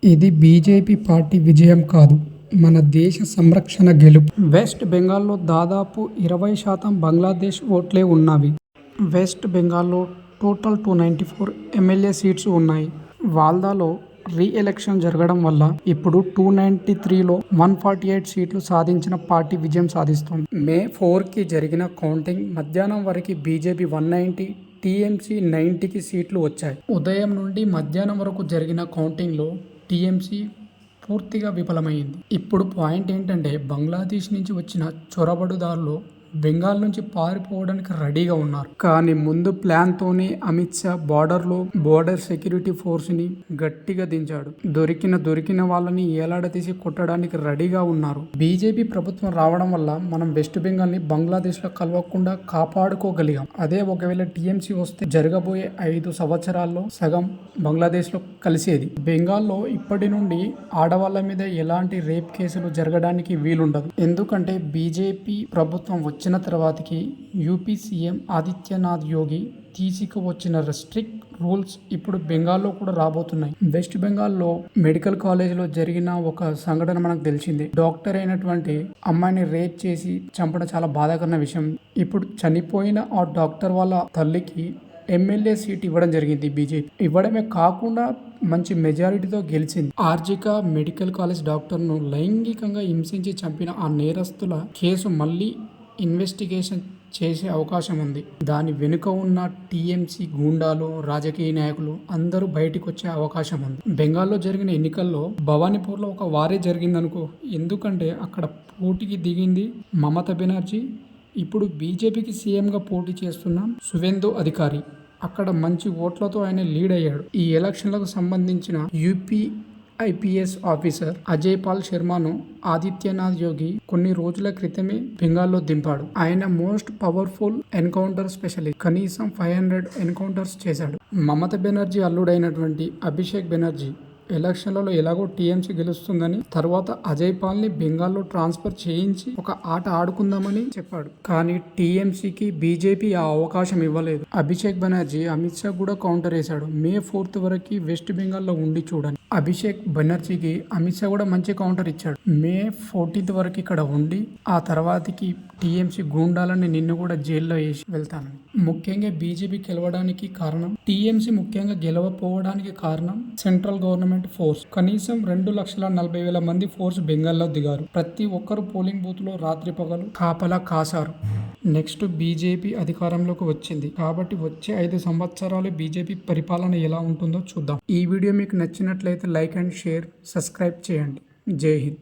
ఇది BJP party విజయం కాదు, మన దేశ సంరక్షణ గెలుపు. వెస్ట్ బెంగాల్లో దాదాపు 20% బంగ్లాదేశ్ ఓట్లే ఉన్నవి. వెస్ట్ బెంగాల్లో టోటల్ 294 ఎమ్మెల్యే సీట్స్ ఉన్నాయి. వాల్దాలో రీ ఎలక్షన్ జరగడం వల్ల ఇప్పుడు 293లో 148 సీట్లు సాధించిన పార్టీ విజయం సాధిస్తోంది. మే 4కి జరిగిన కౌంటింగ్ మధ్యాహ్నం వరకు బీజేపీ 190, టీఎంసీ 90కి సీట్లు వచ్చాయి. ఉదయం నుండి మధ్యాహ్నం వరకు జరిగిన కౌంటింగ్లో టీఎంసీ పూర్తిగా విఫలమైంది. ఇప్పుడు పాయింట్ ఏంటంటే, బంగ్లాదేశ్ నుంచి వచ్చిన చొరబడుదారులు బెంగాల్ నుంచి పారిపోవడానికి రెడీగా ఉన్నారు. కానీ ముందు ప్లాన్తోనే అమిత్ షా బోర్డర్ సెక్యూరిటీ ఫోర్స్ని గట్టిగా దించాడు. దొరికిన వాళ్ళని ఏలాడదీసి కొట్టడానికి రెడీగా ఉన్నారు. బీజేపీ ప్రభుత్వం రావడం వల్ల మనం వెస్ట్ బెంగాల్ని బంగ్లాదేశ్లో కలవకుండా కాపాడుకోగలిగాం. అదే ఒకవేళ టీఎంసీ వస్తే జరగబోయే 5 సంవత్సరాల్లో సగం బంగ్లాదేశ్లో కలిసేది. బెంగాల్లో ఇప్పటి నుండి ఆడవాళ్ళ మీద ఎలాంటి రేప్ కేసులు జరగడానికి వీలుండదు. ఎందుకంటే బీజేపీ ప్రభుత్వం వచ్చిన తర్వాతకి యూపీ సీఎం ఆదిత్యనాథ్ యోగి తీసుకువచ్చిన స్ట్రిక్ట్ రూల్స్ ఇప్పుడు బెంగాల్లో కూడా రాబోతున్నాయి. వెస్ట్ బెంగాల్లో మెడికల్ కాలేజ్లో జరిగిన ఒక సంఘటన మనకు తెలిసిందే. డాక్టర్ అయినటువంటి అమ్మాయిని రేప్ చేసి చంపడం చాలా బాధాకరమైన విషయం. ఇప్పుడు చనిపోయిన ఆ డాక్టర్ వాళ్ళ తల్లికి ఎమ్మెల్యే సీట్ ఇవ్వడం జరిగింది బీజేపీ. ఇవ్వడమే కాకుండా మంచి మెజారిటీతో గెలిచింది. ఆర్జిక మెడికల్ కాలేజ్ డాక్టర్ను లైంగికంగా హింసించి చంపిన ఆ నేరస్తుల కేసు మళ్ళీ ఇన్వెస్టిగేషన్ చేసే అవకాశం ఉంది. దాని వెనుక ఉన్న టీఎంసీ గూండాలు, రాజకీయ నాయకులు అందరూ బయటకు వచ్చే అవకాశం ఉంది. బెంగాల్లో జరిగిన ఎన్నికల్లో భవానీపూర్లో ఒక వారే జరిగిందనుకో. ఎందుకంటే అక్కడ పోటీకి దిగింది మమతా బెనర్జీ. ఇప్పుడు బీజేపీకి సీఎంగా పోటీ చేస్తున్న సువేందు అధికారి. అక్కడ మంచి ఓట్లతో ఆయన లీడ్ అయ్యాడు. ఈ ఎలక్షన్లకు సంబంధించిన UP IPS officer Ajay Pal శర్మను ఆదిత్యనాథ్ యోగి కొన్ని రోజుల క్రితమే బెంగాల్లో దింపాడు. ఆయన మోస్ట్ పవర్ఫుల్ ఎన్కౌంటర్ స్పెషలిస్ట్. కనీసం 500 ఎన్కౌంటర్స్ చేశాడు. మమతా బెనర్జీ అల్లుడైనటువంటి అభిషేక్ బెనర్జీ ఎలక్షన్లలో ఎలాగో టీఎంసీ గెలుస్తుందని తర్వాత అజయ్ పాల్ని బెంగాల్లో ట్రాన్స్ఫర్ చేయించి ఒక ఆట ఆడుకుందామని చెప్పాడు. కానీ టీఎంసీకి బీజేపీ ఆ అవకాశం ఇవ్వలేదు. అభిషేక్ బెనర్జీ అమిత్ షా కూడా కౌంటర్ వేశాడు. మే 4 వరకు వెస్ట్ బెంగాల్లో ఉండి చూడండి. అభిషేక్ బెనర్జీకి అమిత్ షా కూడా మంచి కౌంటర్ ఇచ్చాడు. మే 14 వరకు ఇక్కడ ఉండి ఆ తర్వాతకి టీఎంసీ గూండాలని నిన్ను కూడా జైల్లో వేసి వెళ్తానని. ముఖ్యంగా బీజేపీ గెలవడానికి కారణం, టీఎంసీ ముఖ్యంగా గెలవపోవడానికి కారణం సెంట్రల్ గవర్నమెంట్ ఫోర్స్. కనీసం 2,40,000 మంది ఫోర్స్ బెంగాల్లో దిగారు. ప్రతి ఒక్కరు పోలింగ్ బూత్ లో రాత్రి పగలు కాపలా కాశారు. నెక్స్ట్ బీజేపీ అధికారంలోకి వచ్చింది కాబట్టి వచ్చే 5 సంవత్సరాలు బీజేపీ పరిపాలన ఎలా ఉంటుందో చూద్దాం. ఈ వీడియో మీకు నచ్చినట్లయితే లైక్ అండ్ షేర్, సబ్స్క్రైబ్ చేయండి. జై హింద్.